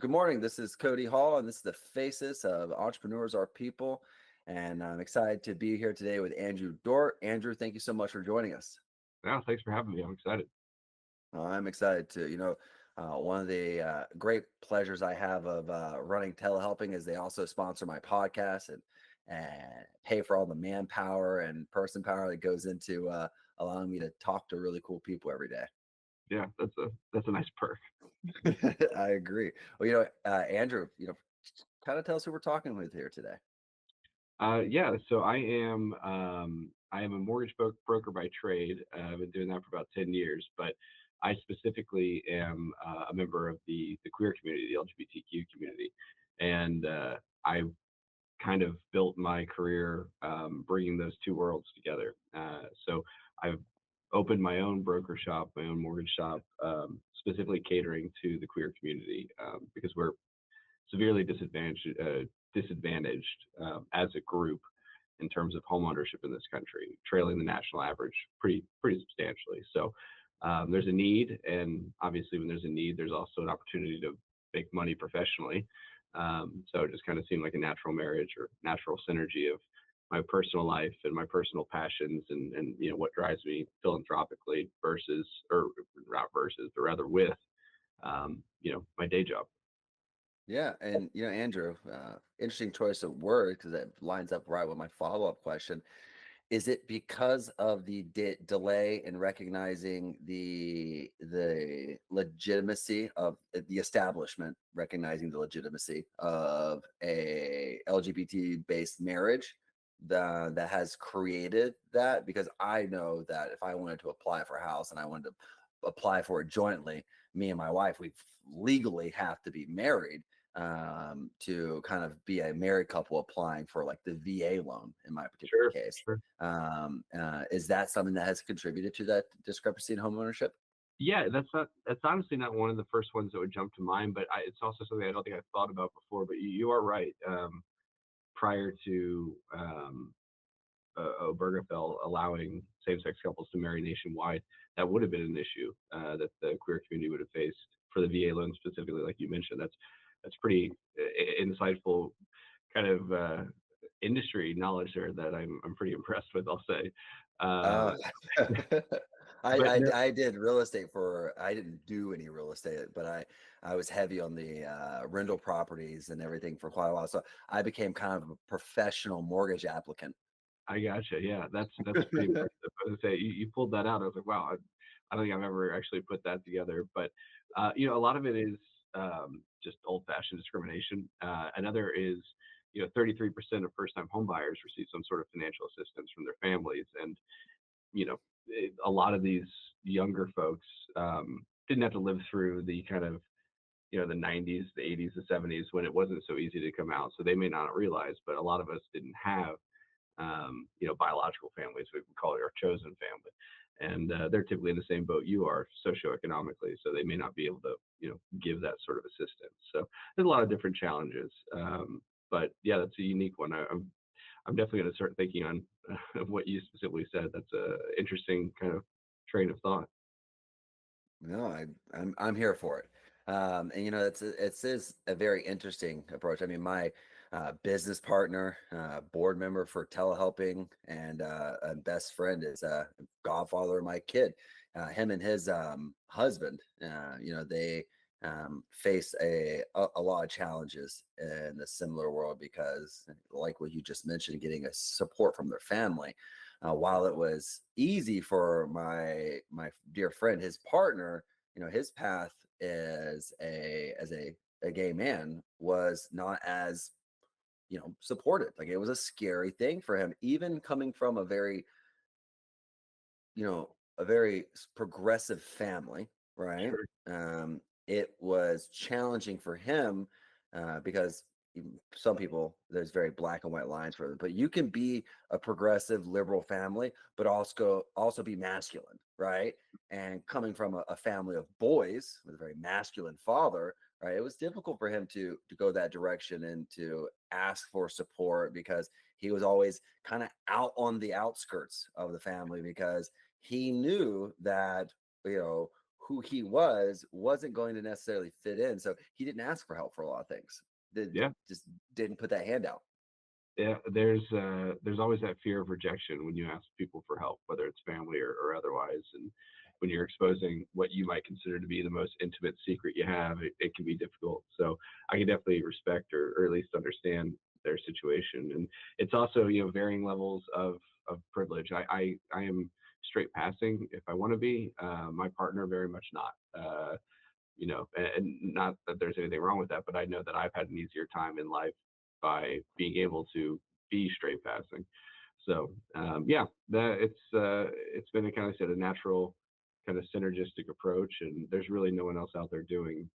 Good morning. This is Cody Hall, and this is the Faces of Entrepreneurs Are People. And I'm excited to be here today with Andrew Dort. Andrew, thank you so much for joining us. Yeah, thanks for having me. I'm excited. I'm excited to, one of the great pleasures I have of running telehelping is they also sponsor my podcast and pay for all the manpower and person power that goes into allowing me to talk to really cool people every day. Yeah, that's a nice perk. I agree. Well, Andrew, kind of tell us who we're talking with here today. Yeah, so I am a mortgage broker by trade. I've been doing that for about 10 years, but I specifically am a member of the queer community, the LGBTQ community, and I kind of built my career bringing those two worlds together. So I've opened my own broker shop, my own mortgage shop, specifically catering to the queer community because we're severely disadvantaged as a group in terms of homeownership in this country, trailing the national average pretty substantially. So there's a need, and obviously, when there's a need, there's also an opportunity to make money professionally. So it just kind of seemed like a natural marriage or natural synergy of my personal life and my personal passions and what drives me philanthropically versus or not versus but rather with my day job. Yeah, and Andrew, interesting choice of word because that lines up right with my follow-up question. Is it because of the delay in recognizing the legitimacy of the establishment, recognizing the legitimacy of a LGBT based marriage that has created that? Because I know that if I wanted to apply for a house and I wanted to apply for it jointly, me and my wife, we legally have to be married to kind of be a married couple applying for like the VA loan in my particular Sure, case. sure. Is that something that has contributed to that discrepancy in homeownership? Yeah, that's honestly not one of the first ones that would jump to mind, but it's also something I don't think I've thought about before. But you are right. Prior to Obergefell allowing same-sex couples to marry nationwide, that would have been an issue that the queer community would have faced for the VA loan specifically, like you mentioned. That's pretty insightful kind of industry knowledge there that I'm pretty impressed with. I'll say. Uh, Uh, I, but I no, I did real estate for I didn't do any real estate, but I was heavy on the rental properties and everything for quite a while. So I became kind of a professional mortgage applicant. I gotcha. Yeah, that's pretty impressive. I was gonna say you pulled that out. I was like, wow, I don't think I've ever actually put that together. But a lot of it is just old-fashioned discrimination. Another is 33% of first-time home buyers receive some sort of financial assistance from their families, and a lot of these younger folks didn't have to live through the kind of the 90s, the 80s, the 70s when it wasn't so easy to come out. So they may not realize, but a lot of us didn't have biological families. We call it our chosen family, and they're typically in the same boat you are socioeconomically, so they may not be able to, give that sort of assistance. So there's a lot of different challenges, but yeah, that's a unique one. I'm definitely going to start thinking on what you specifically said. That's a interesting kind of train of thought. No, I'm here for it. And it is a very interesting approach. I mean, my business partner, board member for telehelping, and best friend is godfather of my kid. Him and his husband, they face a lot of challenges in the similar world because, like what you just mentioned, getting a support from their family. While it was easy for my dear friend, his partner, his path as a gay man was not as supported. Like it was a scary thing for him, even coming from a very progressive family, right? Sure. It was challenging for him because some people, there's very black and white lines for them, but you can be a progressive liberal family, but also be masculine, right? And coming from a family of boys with a very masculine father, right? It was difficult for him to go that direction and to ask for support because he was always kind of out on the outskirts of the family because he knew that you know who he was wasn't going to necessarily fit in. So he didn't ask for help for a lot of things. Did Yeah. just didn't put that hand out. Yeah, there's always that fear of rejection when you ask people for help, whether it's family or otherwise. And when you're exposing what you might consider to be the most intimate secret you have, it can be difficult. So I can definitely respect or at least understand their situation. And it's also, varying levels of privilege. I am straight passing if I want to be. My partner very much not. And not that there's anything wrong with that, but I know that I've had an easier time in life by being able to be straight passing. So yeah, that it's been a kind of said a natural kind of synergistic approach, and there's really no one else out there doing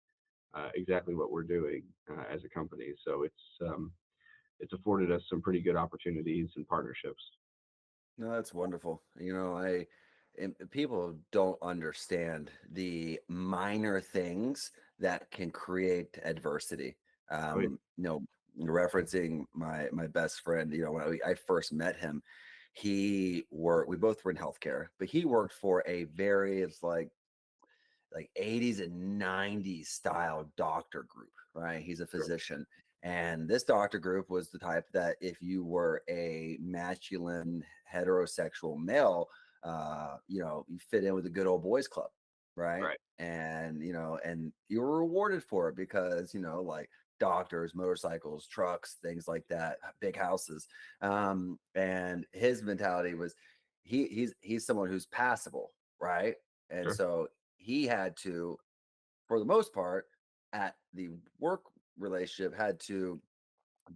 exactly what we're doing as a company. So it's afforded us some pretty good opportunities and partnerships. No, that's wonderful. And people don't understand the minor things that can create adversity. Oh yeah, Um, you know, referencing my best friend, when I first met him, we both were in healthcare, but he worked for a very, it's like 80s and 90s style doctor group, right? He's a sure, physician. And this doctor group was the type that if you were a masculine heterosexual male, you fit in with the good old boys club, right? right, And you were rewarded for it because, like doctors, motorcycles, trucks, things like that, big houses. And his mentality was he's someone who's passable, right? And sure, so he had to, for the most part, at the work relationship, had to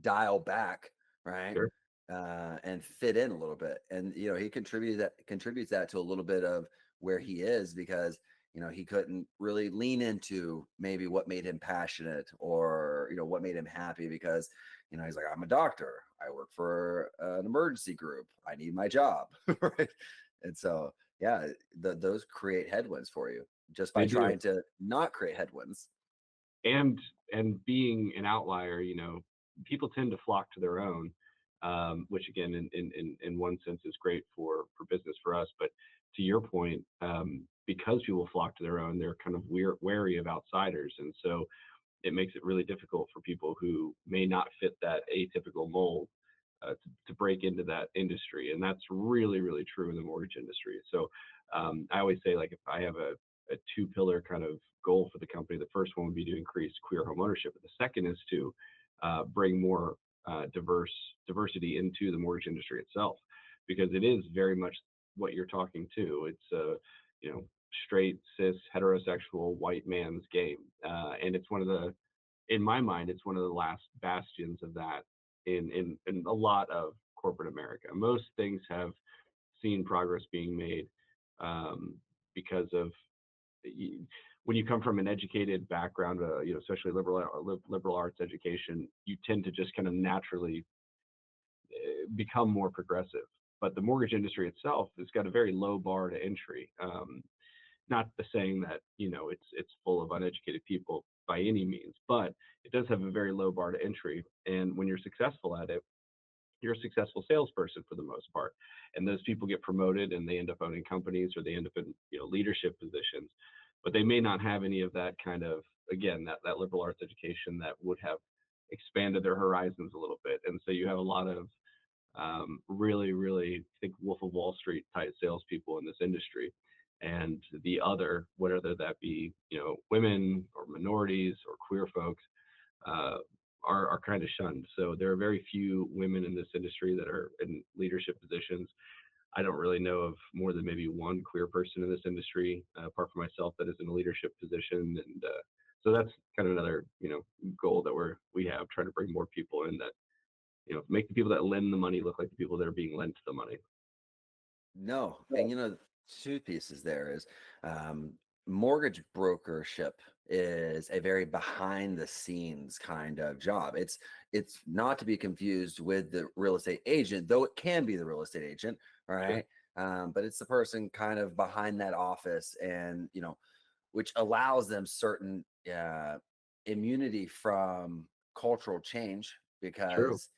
dial back, right? sure. And fit in a little bit. And he contributes that to a little bit of where he is because he couldn't really lean into maybe what made him passionate or what made him happy because he's like, I'm a doctor. I work for an emergency group. I need my job. Right. And so yeah, those create headwinds for you just by They do. trying to not create headwinds. and and being an outlier, people tend to flock to their own, which again, in one sense, is great for business for us. But to your point, because people flock to their own, they're kind of wary of outsiders, and so it makes it really difficult for people who may not fit that atypical mold to break into that industry. And that's really, really true in the mortgage industry. So I always say, like, if I have a two pillar kind of goal for the company, the first one would be to increase queer home ownership. But the second is to bring more diversity into the mortgage industry itself, because it is very much what you're talking to. It's you know, straight, cis, heterosexual, white man's game. And it's one of the, in my mind, it's one of the last bastions of that in a lot of corporate America. Most things have seen progress being made um, because of when you come from an educated background, especially liberal arts education, you tend to just kind of naturally become more progressive. But the mortgage industry itself has got a very low bar to entry. Not the saying that it's full of uneducated people by any means, but it does have a very low bar to entry. And when you're successful at it, you're a successful salesperson for the most part, and those people get promoted and they end up owning companies or they end up in leadership positions, but they may not have any of that kind of, again, that liberal arts education that would have expanded their horizons a little bit. And so you have a lot of really, really, I think, Wolf of Wall Street type salespeople in this industry. And the other, whether that be, women or minorities or queer folks, uh, are kind of shunned. So there are very few women in this industry that are in leadership positions. I don't really know of more than maybe one queer person in this industry, apart from myself, that is in a leadership position. And so that's kind of another, goal that we have, trying to bring more people in that, make the people that lend the money look like the people that are being lent the money. No, and two pieces there is um, mortgage brokership is a very behind the scenes kind of job. It's not to be confused with the real estate agent, though it can be the real estate agent, all Sure, right? But it's the person kind of behind that office, and which allows them certain immunity from cultural change true. because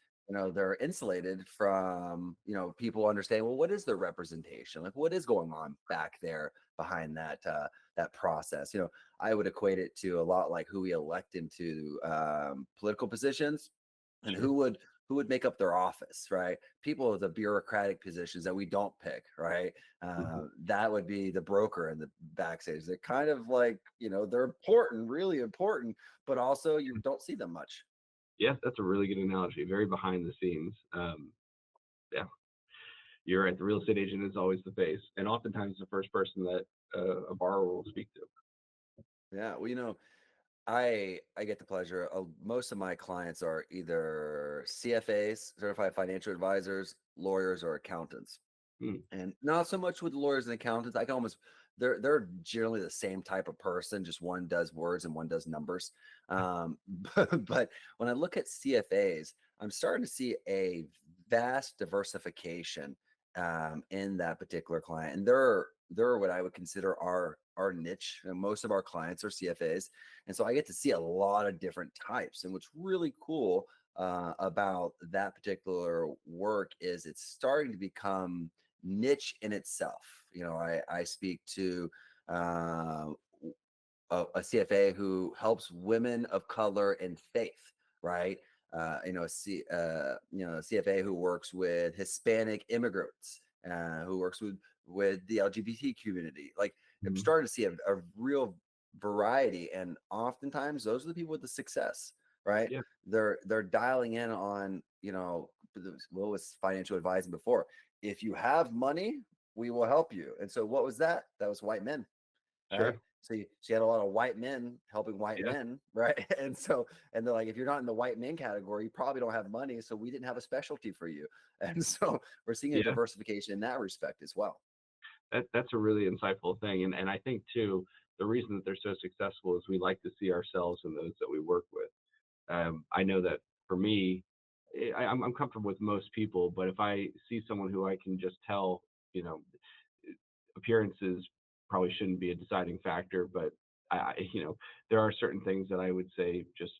they're insulated from, people understanding, well, what is their representation? Like, what is going on back there behind that process? I would equate it to a lot like who we elect into political positions, and Sure. who would make up their office, right? People with the bureaucratic positions that we don't pick, right? Mhm. That would be the broker in the backstage. They're kind of like, they're important, really important, but also you don't see them much. Yeah, that's a really good analogy. Very behind the scenes. Yeah, you're right. The real estate agent is always the face, and oftentimes the first person that a borrower will speak to. Yeah, well, I get the pleasure of most of my clients are either CFAs, certified financial advisors, lawyers, or accountants. Mm, And not so much with lawyers and accountants. I can almost they're generally the same type of person, just one does words and one does numbers. But when I look at CFAs, I'm starting to see a vast diversification in that particular client, and they're what I would consider our niche. And most of our clients are CFAs, and so I get to see a lot of different types. And what's really cool about that particular work is it's starting to become niche in itself. I speak to uh, a CFA who helps women of color in faith, right? A CFA who works with Hispanic immigrants, who works with the LGBT community. Like, I'm mhm. starting to see a real variety, and oftentimes those are the people with the success, right? Yeah, They're dialing in on, what was financial advising before? If you have money, we will help you. And so what was that? That was white men, right? sure. So she had a lot of white men helping white Yeah, men, right? And they're like, if you're not in the white men category, you probably don't have money. So we didn't have a specialty for you. And so we're seeing a yeah. diversification in that respect as well. That's a really insightful thing, and I think too the reason that they're so successful is we like to see ourselves in those that we work with. I know that for me, I'm comfortable with most people, but if I see someone who I can just tell, you know, appearances probably shouldn't be a deciding factor, but there are certain things that I would say just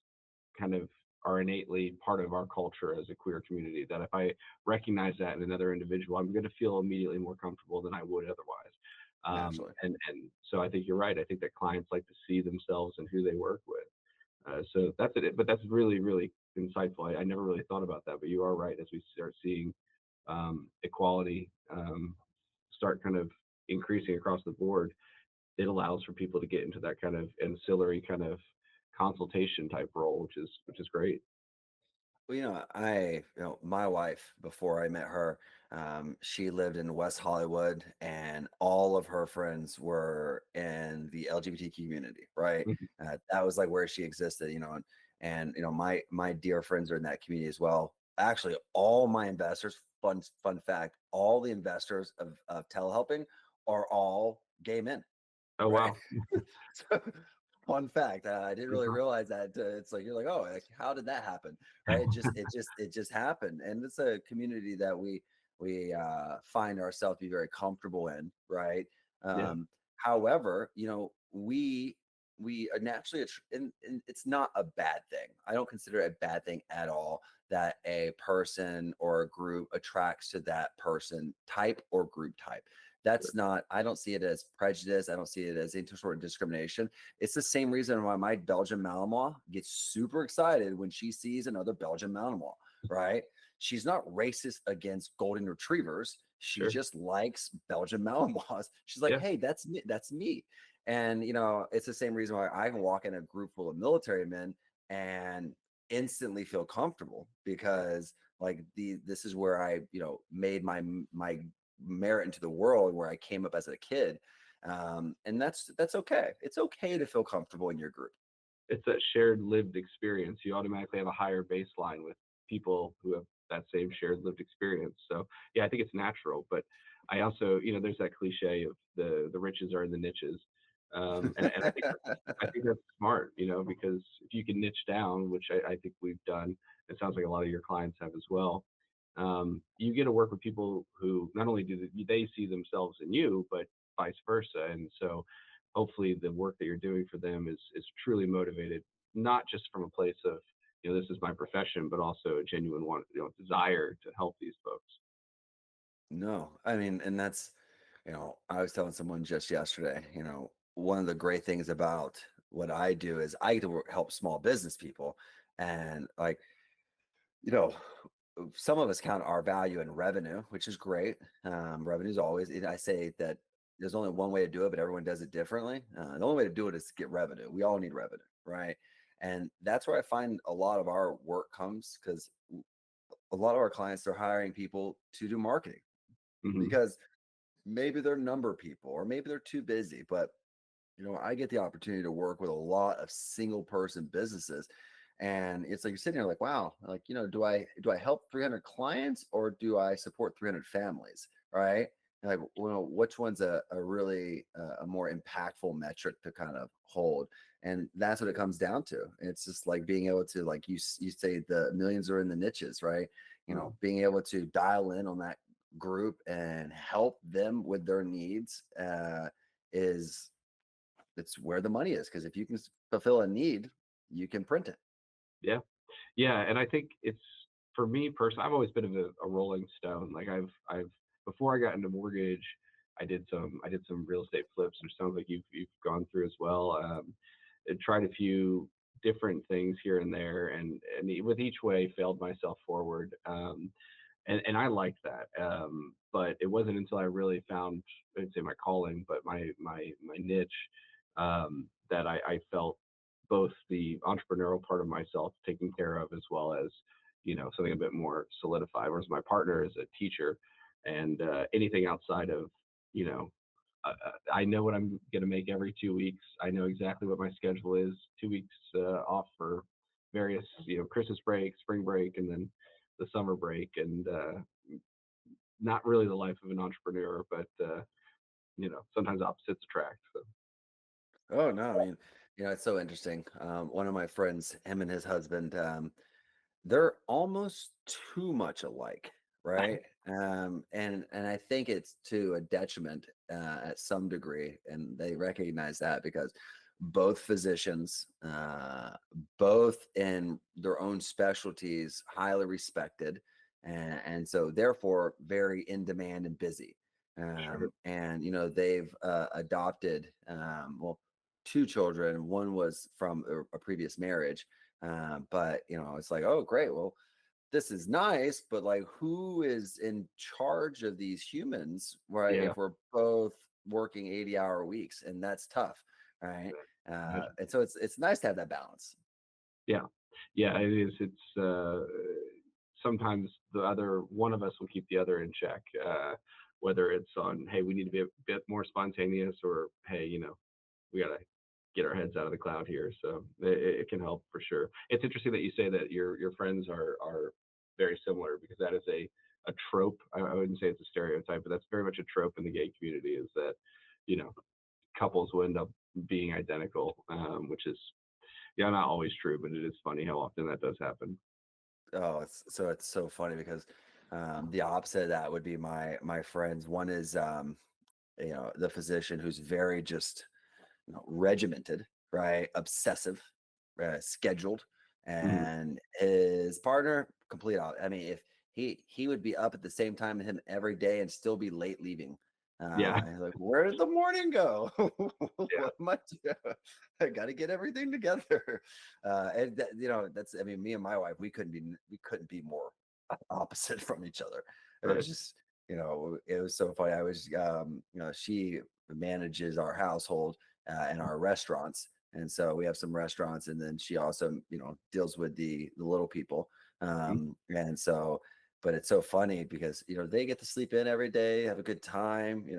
kind of are innately part of our culture as a queer community that if I recognize that in another individual, I'm going to feel immediately more comfortable than I would otherwise. Naturally. And so I think you're right. I think that clients like to see themselves and who they work with. So that's it. But that's really, really insightful. I never really thought about that, but you are right. As we start seeing equality start kind of increasing across the board, it allows for people to get into that kind of ancillary kind of consultation type role, which is great. Well, my wife, before I met her, she lived in West Hollywood, and all of her friends were in the LGBT community, right? Mhm. That was like where she existed, and my dear friends are in that community as well. Actually, all my investors, fun fact, all the investors of telehelping are all gay men, Oh right? wow. So, fun fact, I didn't really Uh-huh. realize that. It's like you're like, oh, like, how did that happen, right? It just happened, and it's a community that we find ourselves to be very comfortable in, right? Yeah, However, we are naturally, and it's not a bad thing. I don't consider it a bad thing at all that a person or a group attracts to that person type or group type. sure. That's not, I don't see it as prejudice. I don't see it as any sort of discrimination. It's the same reason why my Belgian Malinois gets super excited when she sees another Belgian Malinois, right? She's not racist against golden retrievers. She Sure. just likes Belgian Malinois. She's like, Yeah. hey, that's me. That's me. And it's the same reason why I can walk in a group full of military men and instantly feel comfortable, because like this is where I made my merit into the world, where I came up as a kid. And that's okay. It's okay to feel comfortable in your group. It's that shared lived experience. You automatically have a higher baseline with people who have that same shared lived experience. So yeah, I think it's natural. But I also, there's that cliche of the riches are in the niches. And I think that's smart, because if you can niche down, which I think we've done, it sounds like a lot of your clients have as well. You get to work with people who not only do they see themselves in you, but vice versa. And so hopefully the work that you're doing for them is truly motivated, not just from a place of this is my profession, but also a genuine want, desire to help these folks. No, I mean, and that's, I was telling someone just yesterday, one of the great things about what I do is I get to help small business people. And like, you know, some of us count our value in revenue, which is great. Revenue is always, I say that there's only one way to do it, but everyone does it differently. The only way to do it is to get revenue. We all need revenue, right? And that's where I find a lot of our work comes because a lot of our clients are hiring people to do marketing Hmm. because maybe they're number people or maybe they're too busy, but I get the opportunity to work with a lot of single person businesses. And it's like you're sitting there like, wow, like, do I help 300 clients or do I support 300 families? Right. And like, which one's a really a more impactful metric to kind of hold? And that's what it comes down to. It's just like being able to, like you say, the millions are in the niches, right? Being able to dial in on that group and help them with their needs is it's where the money is because if you can fulfill a need, you can print it. Yeah. Yeah, and I think it's for me personally, I've always been a rolling stone. Like I've before I got into mortgage, I did some real estate flips, which sounds like you've gone through as well. And tried a few different things here and there, and with each way failed myself forward. And I liked that. But it wasn't until I really found, I'd say my calling, but my niche, that I felt both the entrepreneurial part of myself taken care of, as well as something a bit more solidified. Whereas my partner is a teacher, and anything outside of you know I know what I'm going to make every 2 weeks. I know exactly what my schedule is. 2 weeks off for various, Christmas break, spring break, and then the summer break. And not really the life of an entrepreneur, but sometimes opposites attract. So Oh no, I mean, it's so interesting. One of my friends, him and his husband, they're almost too much alike, right? And I think it's to a detriment at some degree, and they recognize that because both physicians, both in their own specialties, highly respected, and so therefore very in demand and busy. sure, And they've adopted well, two children. One was from a previous marriage, but it's like, oh, great. Well, this is nice, but like, who is in charge of these humans, right? yeah, If we're both working 80-hour weeks, and that's tough, right? imagine. And so it's nice to have that balance. Yeah, yeah, it is. It's sometimes the other one of us will keep the other in check. Whether it's on, hey, we need to be a bit more spontaneous, or hey, we got to get our heads out of the cloud here. So it can help for sure. It's interesting that you say that your friends are very similar, because that is a trope. I wouldn't say it's a stereotype, but that's very much a trope in the gay community, is that you know couples will end up being identical, which is, yeah, not always true, but it is funny how often that does happen. Oh, it's so funny because the opposite of that would be my friends. One is the physician who's very just regimented, right? Obsessive, scheduled, Mhm. and his partner complete out. I mean, if he would be up at the same time as him every day and still be late leaving. Yeah, And he's like, where did the morning go? yeah, What am I doing? I got to get everything together. And that's, I mean, me and my wife, we couldn't be more opposite from each other. It right. was just, it was so funny. I was, she manages our household and our restaurants. And so we have some restaurants, and then she also, deals with the little people. Mhm. And so, but it's so funny because they get to sleep in every day, have a good time. He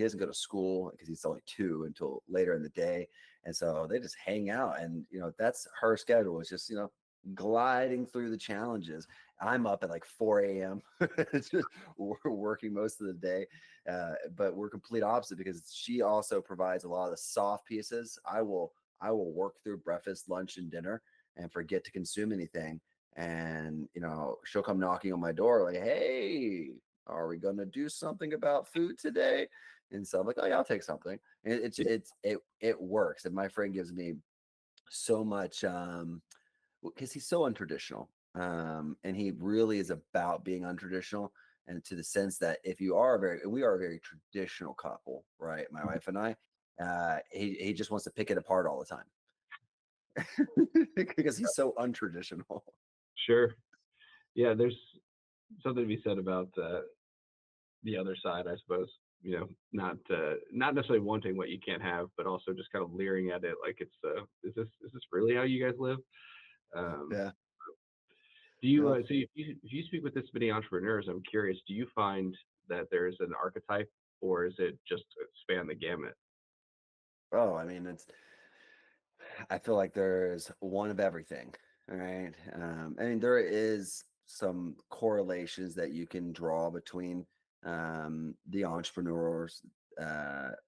doesn't go to school because he's only two until later in the day, and so they just hang out. And that's her schedule. It's just gliding through the challenges. I'm up at like 4 a.m. It's just we're working most of the day, but we're complete opposite because she also provides a lot of the soft pieces. I will work through breakfast, lunch, and dinner and forget to consume anything. And she'll come knocking on my door like, "Hey, are we gonna do something about food today?" And so I'm like, "Oh yeah, I'll take something." And Yeah, it works. And my friend gives me so much because he's so untraditional, and he really is about being untraditional, and to the sense that if you are we are a very traditional couple, right? My Mhm. wife and I. He just wants to pick it apart all the time because he's so untraditional. Sure. Yeah, there's something to be said about the other side, I suppose. Not necessarily wanting what you can't have, but also just kind of leering at it like it's is this really how you guys live? Um, Yeah. do you Yeah. if you speak with this many entrepreneurs, I'm curious, do you find that there's an archetype, or is it just span the gamut? Oh, I mean, I feel like there's one of everything. All right. I mean, there is some correlations that you can draw between the entrepreneurs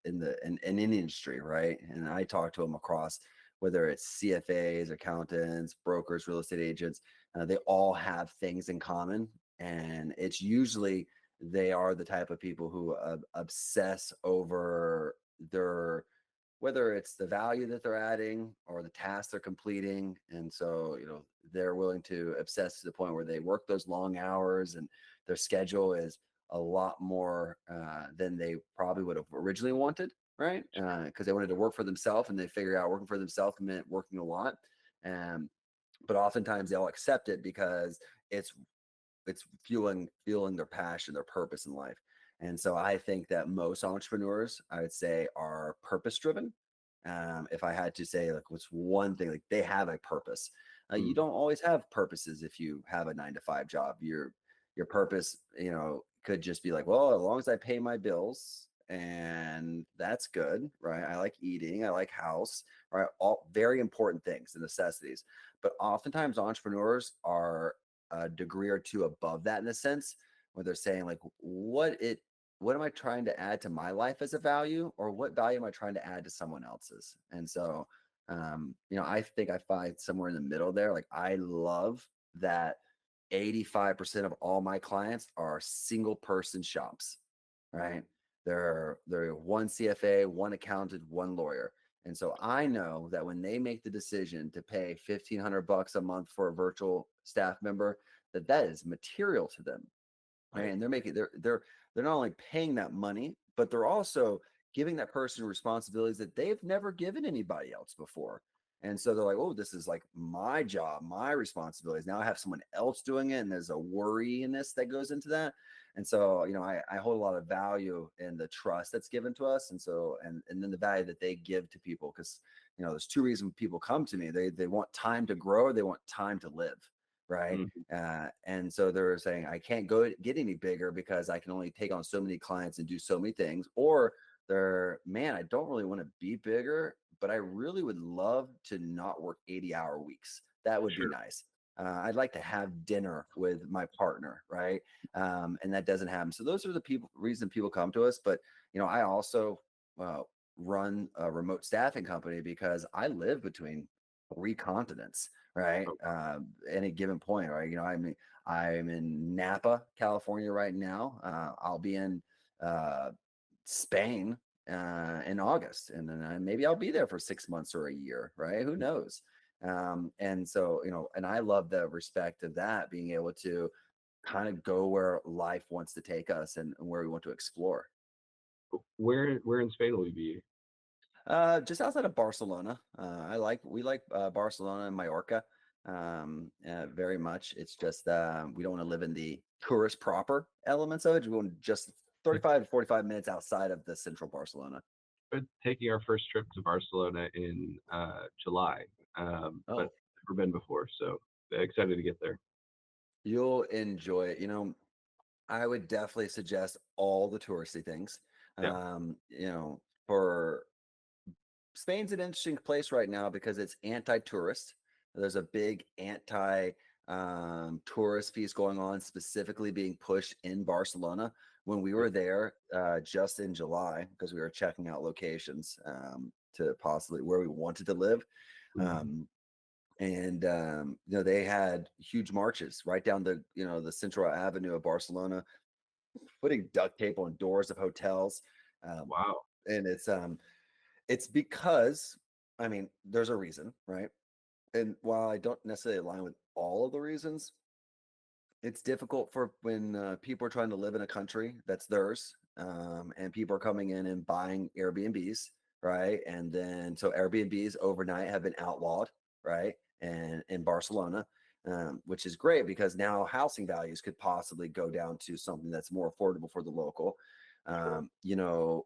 in the industry, right? And I talk to them across whether it's CFAs, accountants, brokers, real estate agents. They all have things in common, and it's usually they are the type of people who obsess over their whether it's the value that they're adding or the task they're completing. And so, they're willing to obsess to the point where they work those long hours and their schedule is a lot more than they probably would have originally wanted, right? Because they wanted to work for themselves and they figure out working for themselves meant working a lot. Um, but oftentimes they'll accept it because it's it's fueling their passion, their purpose in life. And so I think that most entrepreneurs, I would say, are purpose driven. If I had to say, like, what's one thing, like, they have a purpose. You Mm, don't always have purposes if you have a 9 to 5 job. Your purpose, could just be like, well, as long as I pay my bills, and that's good, right? I like eating, I like house, right? All very important things, the necessities. But oftentimes entrepreneurs are a degree or two above that, in a sense, where they're saying, like, what am I trying to add to my life as a value, or what value am I trying to add to someone else's? And so, I think I find somewhere in the middle there. Like, I love that 85% of all my clients are single person shops, right? They're one CFA, one accountant, one lawyer. And so I know that when they make the decision to pay $1,500 a month for a virtual staff member, that is material to them, right? right. And they're not only paying that money, but they're also giving that person responsibilities that they've never given anybody else before. And so they're like, oh, this is like my job, my responsibilities. Now I have someone else doing it, and there's a worryiness that goes into that. And so, I hold a lot of value in the trust that's given to us. And so, and then the value that they give to people, because there's two reasons people come to me. They want time to grow, they want time to live, right? Mhm. And so they're saying, I can't go get any bigger because I can only take on so many clients and do so many things. Or man, I don't really want to be bigger, but I really would love to not work 80-hour weeks. That would be Sure. nice. I'd like to have dinner with my partner, right? And that doesn't happen. So those are the reason people come to us. But I also uh, run a remote staffing company because I live between 3 continents, right? Oh, Any given point, right? I'm in Napa, California right now. I'll be in uh, Spain in August, and then maybe I'll be there for 6 months or a year, right? Who knows? And so, and I love the respect of that, being able to kind of go where life wants to take us and where we want to explore. where in Spain will you be? Just outside of Barcelona. We like Barcelona and Mallorca very much. It's just we don't want to live in the tourist proper elements of it. We want just 35 to 45 minutes outside of the central Barcelona. We're taking our first trip to Barcelona in July, but Oh, never been before, so excited to get there. you'll enjoy it. I would definitely suggest all the touristy things. Yeah. For Spain's an interesting place right now because it's anti-tourist. There's a big anti-tourist piece going on, specifically being pushed in Barcelona. When we Yeah. were there just in July, because we were checking out locations to possibly where we wanted to live, Mhm. um, and they had huge marches right down the central avenue of Barcelona, putting duct tape on doors of hotels, um, Wow. and it's because, I mean, there's a reason, right? And while I don't necessarily align with all of the reasons, it's difficult for when people are trying to live in a country that's theirs, and people are coming in and buying Airbnbs, right? And then so Airbnbs overnight have been outlawed, right? And in Barcelona, which is great because now housing values could possibly go down to something that's more affordable for the local. Sure. You know,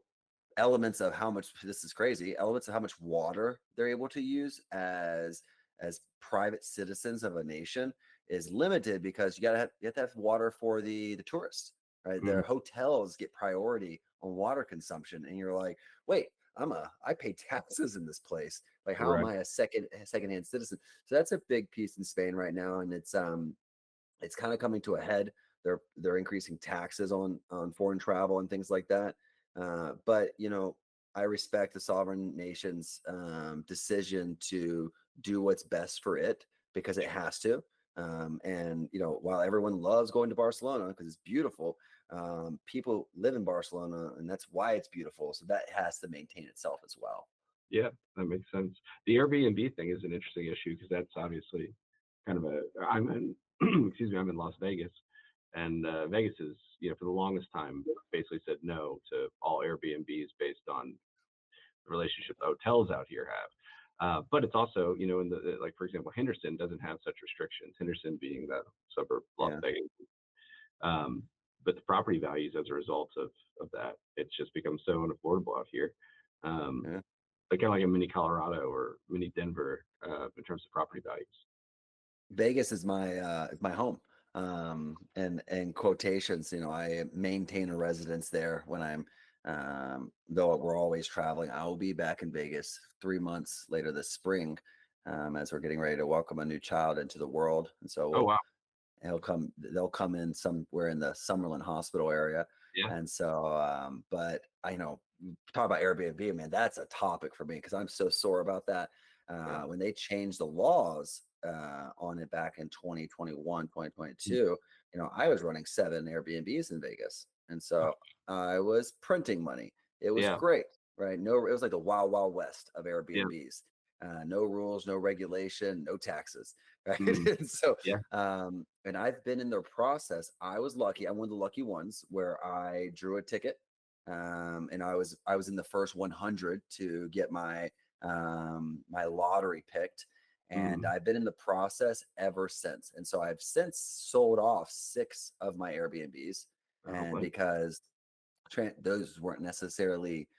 elements of how much this is crazy elements of how much water they're able to use as private citizens of a nation is limited because you have to have water for the tourists, right? Their Mhm. hotels get priority on water consumption, and you're like, wait, I pay taxes in this place, like how am Right. I a secondhand citizen? So that's a big piece in Spain right now, and it's kind of coming to a head. They're increasing taxes on foreign travel and things like that. But I respect the sovereign nation's decision to do what's best for it because it has to. And while everyone loves going to Barcelona because it's beautiful, people live in Barcelona, and that's why it's beautiful. So that has to maintain itself as well. Yeah, that makes sense. The Airbnb thing is an interesting issue because that's obviously kind of a I'm in excuse me, I'm in Las Vegas, and Vegas is, for the longest time basically said no to all Airbnbs based on the relationship the hotels out here have. But it's also, in like for example, Henderson doesn't have such restrictions. Henderson being the suburb of Las Yeah, Vegas. Um, but the property values as a result of that, it's just become so unaffordable out here. Um, yeah. like kind of like a mini Colorado or mini Denver in terms of property values. Vegas is my home. And quotations, I maintain a residence there when I'm though we're always traveling. I will be back in Vegas 3 months later this spring, as we're getting ready to welcome a new child into the world. And so Oh we'll wow, they'll come in somewhere in the Summerlin Hospital area. yeah, And so but I know, talk about Airbnb, man, that's a topic for me because I'm so sore about that. yeah, When they changed the laws on it back in 2021, mm, 2022, I was running 7 Airbnbs in Vegas. And oh, so I was printing money. It was yeah, great, right? No, it was like the wild, wild west of yeah, Airbnbs. No rules, no regulation, no taxes, right? mm, And so yeah, and I've been in their process. I was lucky. I'm one of the lucky ones where I drew a ticket, and I was in the first 100 to get my lottery picked, and mm, I've been in the process ever since. And so I've since sold off 6 of my Airbnbs, oh, and but because those weren't necessarily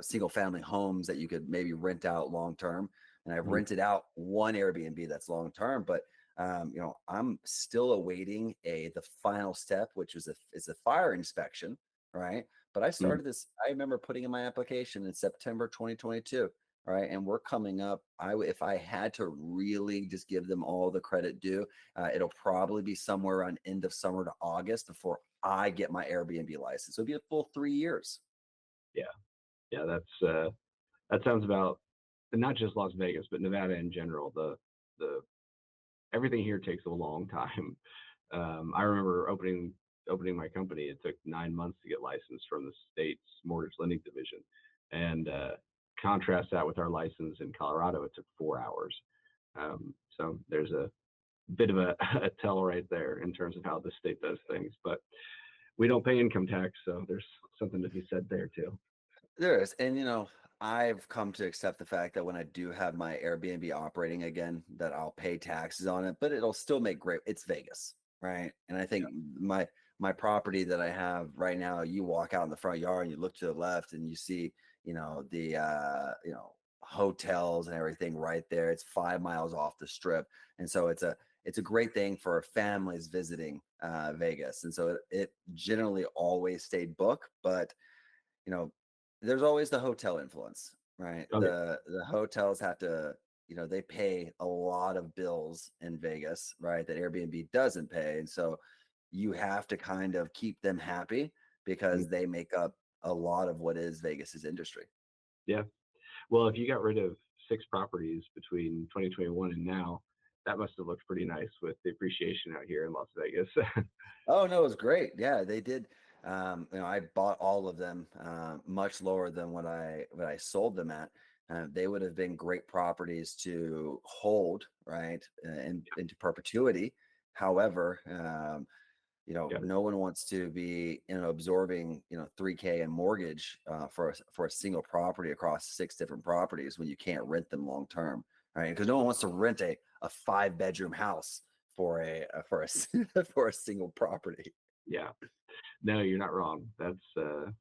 single family homes that you could maybe rent out long term. And I've mm, rented out one Airbnb that's long term, but I'm still awaiting the final step, which is a fire inspection, right? But I mm, started this. I remember putting in my application in September 2022, right? And we're coming up. If I had to really just give them all the credit due, it'll probably be somewhere around end of summer to August before I get my Airbnb license. So it'll be a full 3 years. yeah, yeah. That sounds about, and not just Las Vegas, but Nevada in general. The everything here takes a long time. I remember opening my company. It took 9 months to get licensed from the state's mortgage lending division, and contrast that with our license in Colorado, it took 4 hours. So there's a bit of a, a tell right there in terms of how the state does things. But we don't pay income tax, so there's something to be said there too. There is. And I've come to accept the fact that when I do have my Airbnb operating again, that I'll pay taxes on it, but it'll still make great it's Vegas, right? And I think my property that I have right now, you walk out in the front yard and you look to the left and you see, the hotels and everything right there. It's 5 miles off the strip. And so it's a great thing for families visiting Vegas. And so it generally always stayed booked, but you know, there's always the hotel influence, right? Oh yeah, The hotels have to, they pay a lot of bills in Vegas, right? That Airbnb doesn't pay. And so you have to kind of keep them happy mm, because they make up a lot of what is Vegas's industry. yeah. Well, if you got rid of 6 properties between 2021 and now, that must have looked pretty nice with the appreciation out here in Las Vegas. Oh no, it was great. Yeah, they did. I bought all of them much lower than what I sold them at. they would have been great properties to hold, right, into perpetuity. However, Yeah. no one wants to be, absorbing, 3K in mortgage for a single property across 6 different properties when you can't rent them long term, right? Because no one wants to rent a 5 bedroom house for a for a single property. Yeah. No, you're not wrong. That's a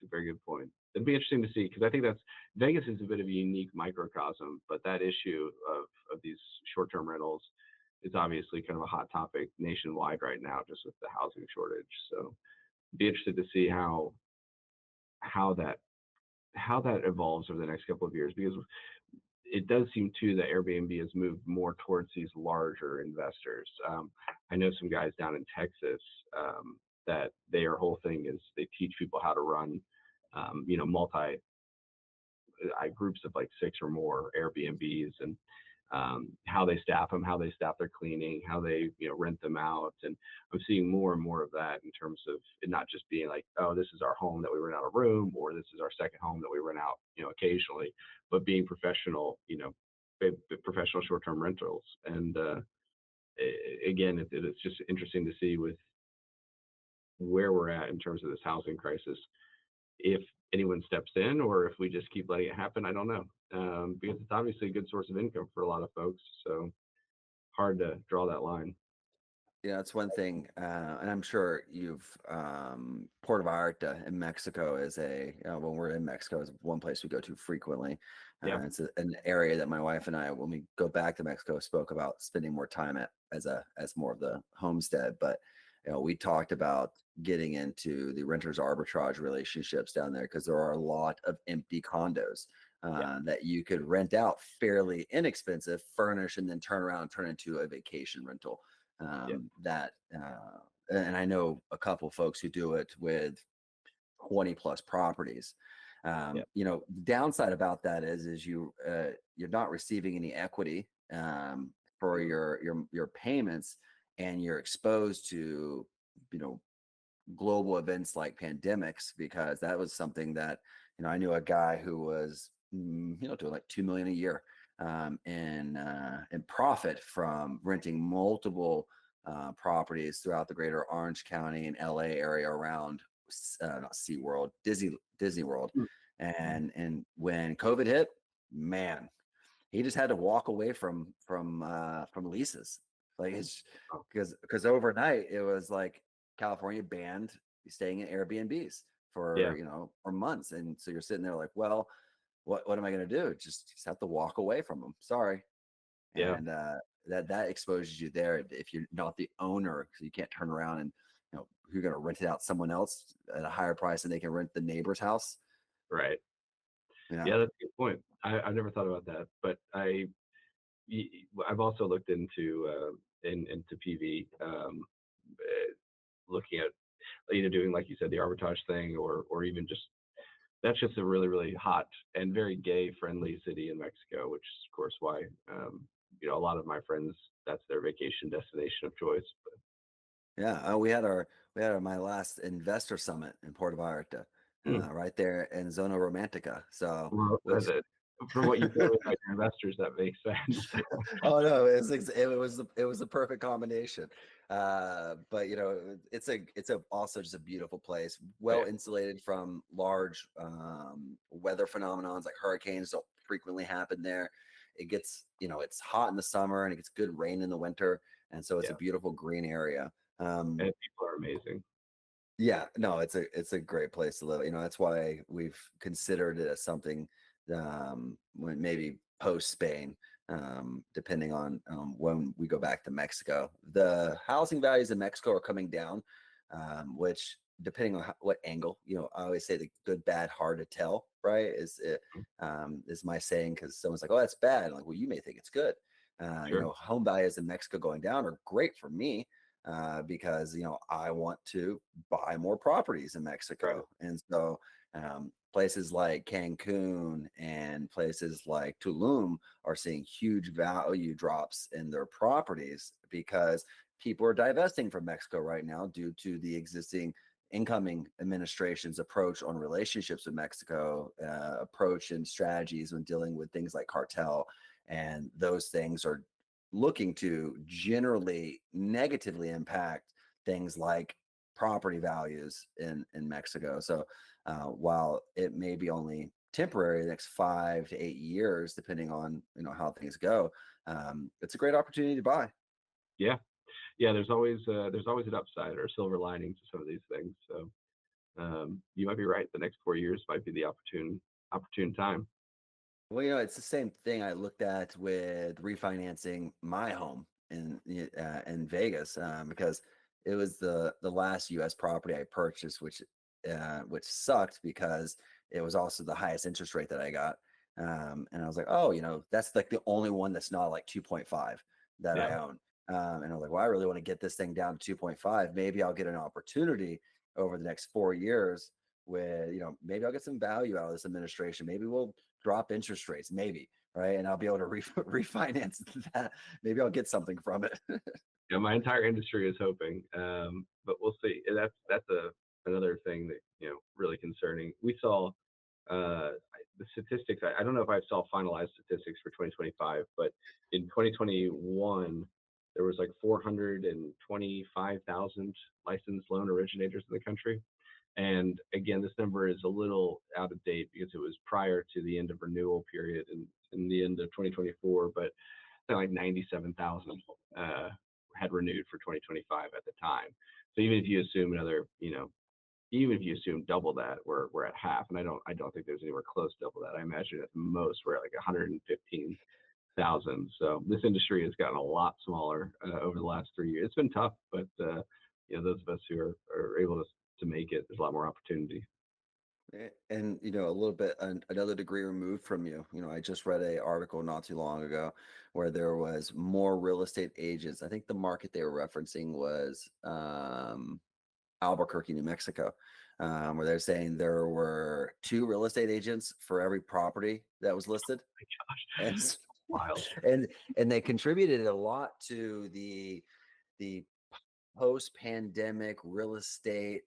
very good point. It'd be interesting to see because I think that's Vegas is a bit of a unique microcosm, but that issue of these short-term rentals is obviously kind of a hot topic nationwide right now, just with the housing shortage. So, be interested to see how that how that evolves over the next couple of years because it does seem too that Airbnb has moved more towards these larger investors. I know some guys down in Texas that their whole thing is they teach people how to run, multi groups of like 6 or more Airbnbs and how they staff them, how they staff their cleaning, how they rent them out, and I'm seeing more and more of that in terms of it not just being like, oh, this is our home that we rent out a room, or this is our second home that we rent out, occasionally, but being professional, professional short-term rentals, and again, it's just interesting to see with where we're at in terms of this housing crisis if anyone steps in or if we just keep letting it happen, I don't know. Because it's obviously a good source of income for a lot of folks. So hard to draw that line. It's one thing, and I'm sure you've Puerto Vallarta in Mexico is when we're in Mexico is one place we go to frequently. Yeah. It's an area that my wife and I, when we go back to Mexico, spoke about spending more time at as more of the homestead. But we talked about getting into the renters arbitrage relationships down there because there are a lot of empty condos Yeah. that you could rent out fairly inexpensive, furnish, and then turn around and turn into a vacation rental Yeah. and I know a couple folks who do it with 20 plus properties. Yeah. The downside about that is you're not receiving any equity for Mm. your payments, and you're exposed to you know global events like pandemics, because that was something that I knew a guy who was doing like 2 million a year in profit from renting multiple properties throughout the greater Orange County and LA area around not SeaWorld, Disney World. Mm. And when COVID hit, man, he just had to walk away from leases. Like it's Oh, because overnight it was like California banned staying in Airbnbs yeah. for months, and so you're sitting there like, well, what am I going to do? Just have to walk away from them. Sorry. Yeah. And that exposes you there if you're not the owner, because you can't turn around and you're going to rent it out someone else at a higher price than they can rent the neighbor's house. Right. Yeah. Yeah. That's a good point. I've never thought about that, but I've also looked into PV, looking at doing like you said the arbitrage thing or even just that's just a really really hot and very gay friendly city in Mexico, which is of course why a lot of my friends that's their vacation destination of choice. Yeah, we had my last investor summit in Puerto Vallarta, Hmm. right there in Zona Romantica. So, Well, which from what you told me about your investors, that makes sense. oh no, it was the perfect combination. But it's a also just a beautiful place, Oh, well yeah, insulated from large weather phenomenons like hurricanes don't frequently happen there. It gets it's hot in the summer and it gets good rain in the winter, and so it's a yeah, beautiful green area. and people are amazing. Yeah, no, it's a great place to live. That's why we've considered it as something when maybe post Spain, depending on when we go back to Mexico. The housing values in Mexico are coming down, which depending on what angle, I always say the good, bad, hard to tell, right? Is my saying, because someone's like, oh, that's bad. I'm like, well, you may think it's good. Sure. Home values in Mexico going down are great for me because I want to buy more properties in Right. Mexico, and so places like Cancun and places like Tulum are seeing huge value drops in their properties because people are divesting from Mexico right now due to the existing incoming administration's approach on relationships with Mexico, approach and strategies when dealing with things like cartel, and those things are looking to generally negatively impact things like property values in Mexico. So while it may be only temporary, the next 5 to 8 years, depending on how things go, it's a great opportunity to buy. Yeah, yeah. There's always an upside or a silver lining to some of these things. So you might be right. The next 4 years might be the opportune time. Well, it's the same thing I looked at with refinancing my home in Vegas, because it was the last U.S. property I purchased, which sucked because it was also the highest interest rate that I got, and I was like, oh, that's like the only one that's not like 2.5 that Yeah, I own, and I was like, well, I really want to get this thing down to 2.5. Maybe I'll get an opportunity over the next 4 years with, maybe I'll get some value out of this administration. Maybe we'll drop interest rates, maybe, right? And I'll be able to refinance that. Maybe I'll get something from it. yeah. My entire industry is hoping, but we'll see. And that's another thing that really concerning. We saw the statistics. I don't know if I saw finalized statistics for 2025, but in 2021 there was like 425,000 licensed loan originators in the country. And again, this number is a little out of date because it was prior to the end of renewal period in the end of 2024, but like 97,000 had renewed for 2025 at the time. So even if you assume even if you assume double that, we're at half, and I don't think there's anywhere close to double that. I imagine at the most we're at like 115,000. So this industry has gotten a lot smaller over the last 3 years. It's been tough, but those of us who are able to make it, there's a lot more opportunity. And a little bit another degree removed from you. I just read a article not too long ago where there was more real estate agents. I think the market they were referencing was Albuquerque, New Mexico, where they're saying there were two real estate agents for every property that was listed. My And gosh, wild. and and they contributed a lot to the post-pandemic real estate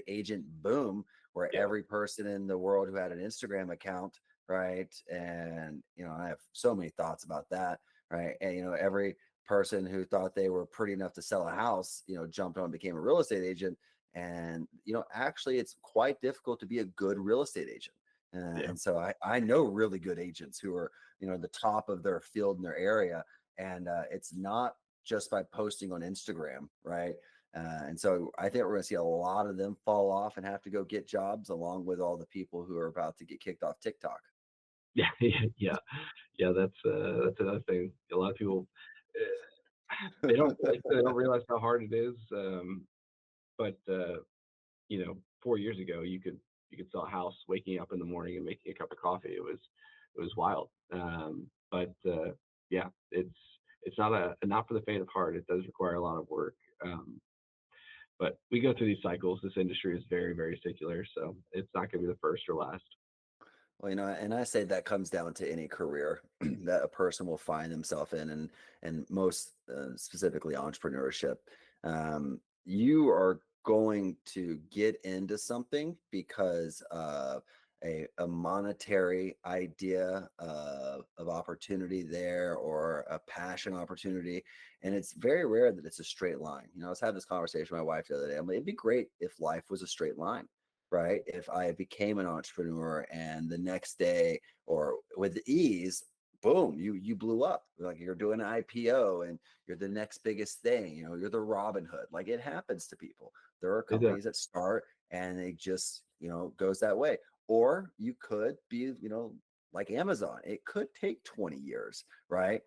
agent boom, where Yeah, every person in the world who had an Instagram account, right? And I have so many thoughts about that, right? And every person who thought they were pretty enough to sell a house, jumped on and became a real estate agent. And actually it's quite difficult to be a good real estate agent. yeah, And so I know really good agents who are the top of their field in their area, and it's not just by posting on Instagram, right? And so I think we're going to see a lot of them fall off and have to go get jobs, along with all the people who are about to get kicked off TikTok. yeah, yeah, yeah. That's another thing. A lot of people they don't realize how hard it is. But 4 years ago, you could sell a house waking up in the morning and making a cup of coffee. It was wild. But yeah, it's not for the faint of heart. It does require a lot of work. Um, but we go through these cycles. This industry is very, very secular, so it's not going to be the first or last. Well, and I say that comes down to any career that a person will find themselves in, and most specifically entrepreneurship. You are going to get into something because of a monetary idea of opportunity there, or a passion opportunity, and it's very rare that it's a straight line. I was having this conversation with my wife the other day. I'm like, it'd be great if life was a straight line, right? If I became an entrepreneur and the next day, or with ease, boom, you blew up. Like you're doing an IPO and you're the next biggest thing. You're the Robin Hood. Like it happens to people. There are Is that companies that start and they just, goes that way. Or you could be, like Amazon. It could take 20 years, right?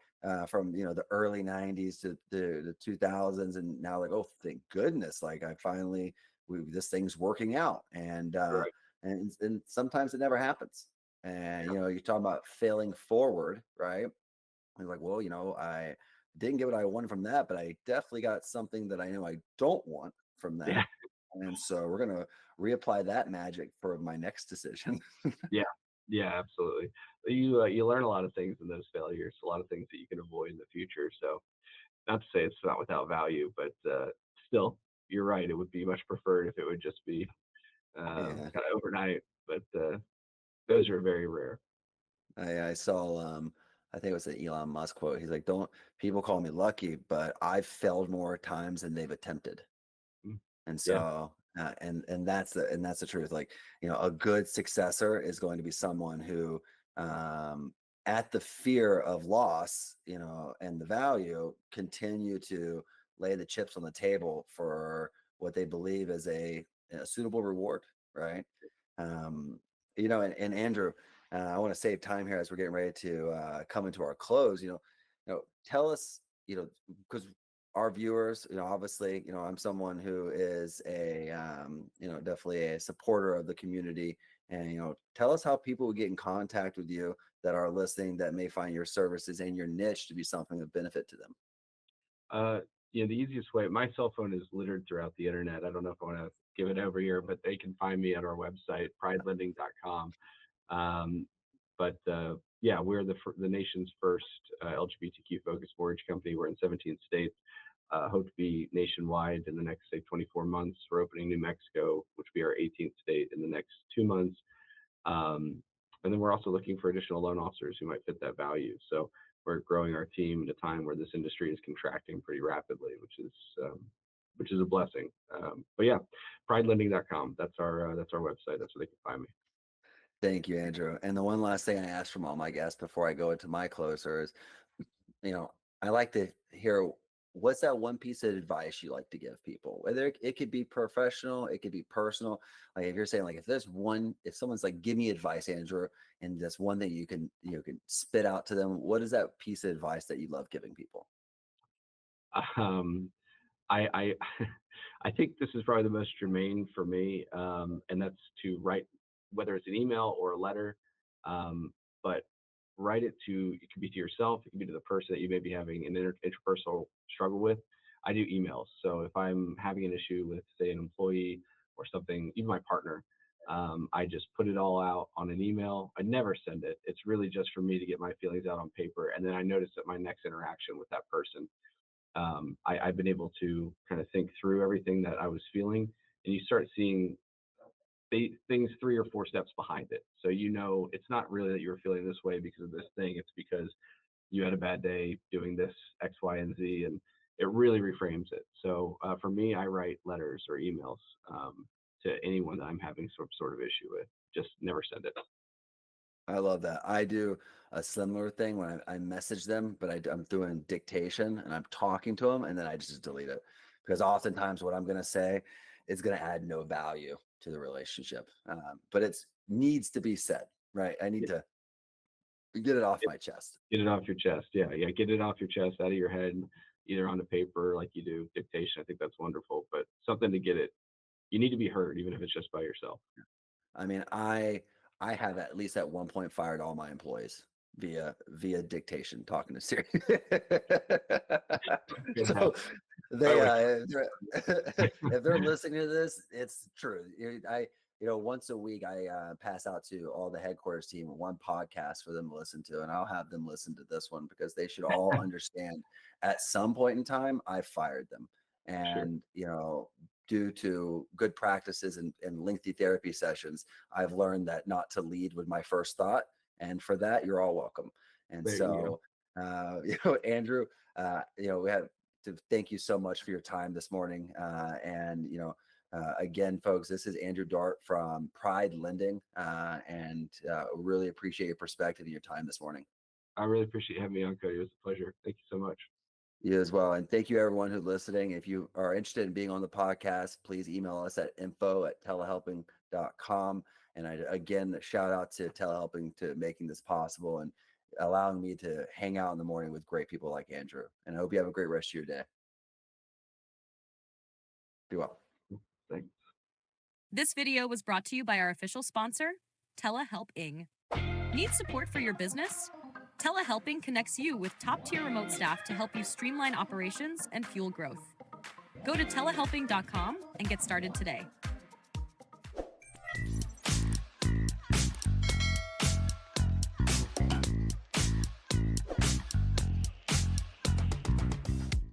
From the early 90s to the 2000s, and now like, oh, thank goodness, like I finally this thing's working out, right? and sometimes it never happens. And Yeah, you're talking about failing forward, right? You're like, well, I didn't get what I wanted from that, but I definitely got something that I know I don't want from yeah, that. And so we're gonna reapply that magic for my next decision. yeah, yeah. Absolutely. You learn a lot of things in those failures. A lot of things that you can avoid in the future. So not to say it's not without value, but still. you're right. It would be much preferred if it would just be Yeah. kind of overnight, but those are very rare. I saw I think it was an Elon Musk quote. He's like, "Don't people call me lucky, but I've failed more times than they've attempted." Mm. And Yeah, so, and that's the truth. Like, a good successor is going to be someone who, um, at the fear of loss, and the value, continue to lay the chips on the table for what they believe is a suitable reward, right? Um, and Andrew, I want to save time here as we're getting ready to come into our close. Tell us, because our viewers, obviously, I'm someone who is definitely a supporter of the community. And, tell us how people would get in contact with you that are listening that may find your services and your niche to be something of benefit to them. uh, the easiest way. My cell phone is littered throughout the internet. I don't know if I want to give it over here, but they can find me at our website, pridelending.com. Um, but yeah, we're the nation's first LGBTQ focused mortgage company. We're in 17 states. Hope to be nationwide in the next, say, 24 months. We're opening New Mexico, which will be our 18th state, in the next 2 months. Um, and then we're also looking for additional loan officers who might fit that value. So we're growing our team at a time where this industry is contracting pretty rapidly, which is a blessing. But yeah, pridelending.com. That's our website. That's where they can find me. Thank you, Andrew. And the one last thing I ask from all my guests before I go into my closer is, you know, I like to hear what's that one piece of advice you like to give people, whether it could be professional, it could be personal. Like if you're saying like, if someone's like, give me advice, Andrew, and that's one thing you can spit out to them. What is that piece of advice that you love giving people? Um, I I think this is probably the most germane for me, and that's to write, whether it's an email or a letter, um, but write it to, it could be to yourself, it could be to the person that you may be having an interpersonal struggle with. I do emails, so if I'm having an issue with, say, an employee or something, even my partner, I just put it all out on an email. I never send it. It's really just for me to get my feelings out on paper, and then I notice that my next interaction with that person, I've been able to kind of think through everything that I was feeling, and you start seeing things 3 or 4 steps behind it. So it's not really that you were feeling this way because of this thing. It's because you had a bad day doing this X, Y, and Z, and it really reframes it. So for me, I write letters or emails to anyone that I'm having some sort of issue with. Just never send it. I love that. I do a similar thing when I message them, but I'm doing dictation and I'm talking to them and then I just delete it because oftentimes what I'm going to say is going to add no value to the relationship. But it needs to be said, right? I need Yeah, to get it off my chest. get it off your chest. Yeah, yeah, get it off your chest, out of your head, either on the paper like you do dictation. I think that's wonderful, but something to get it. You need to be heard, even if it's just by yourself. I mean, I have at least at one point fired all my employees via dictation talking to Siri. Good habit. So I they wish. if they're listening to this, it's true. Once a week I pass out to all the headquarters team one podcast for them to listen to, and I'll have them listen to this one because they should all understand at some point in time I fired them. Sure. And due to good practices and lengthy therapy sessions, I've learned that not to lead with my first thought. And for that, you're all welcome. And There you go. so, Andrew, we have to thank you so much for your time this morning. Again, folks, this is Andrew Dort from Pride Lending, and really appreciate your perspective and your time this morning. I really appreciate you having me on, Cody. It was a pleasure. Thank you so much. You as well. And thank you everyone who's listening. If you are interested in being on the podcast, please email us at info@telehelping.com. And again, shout out to Telehelping to making this possible and allowing me to hang out in the morning with great people like Andrew. And I hope you have a great rest of your day. Be well. Thanks. This video was brought to you by our official sponsor, Telehelping. Need support for your business? Telehelping connects you with top-tier remote staff to help you streamline operations and fuel growth. Go to telehelping.com and get started today.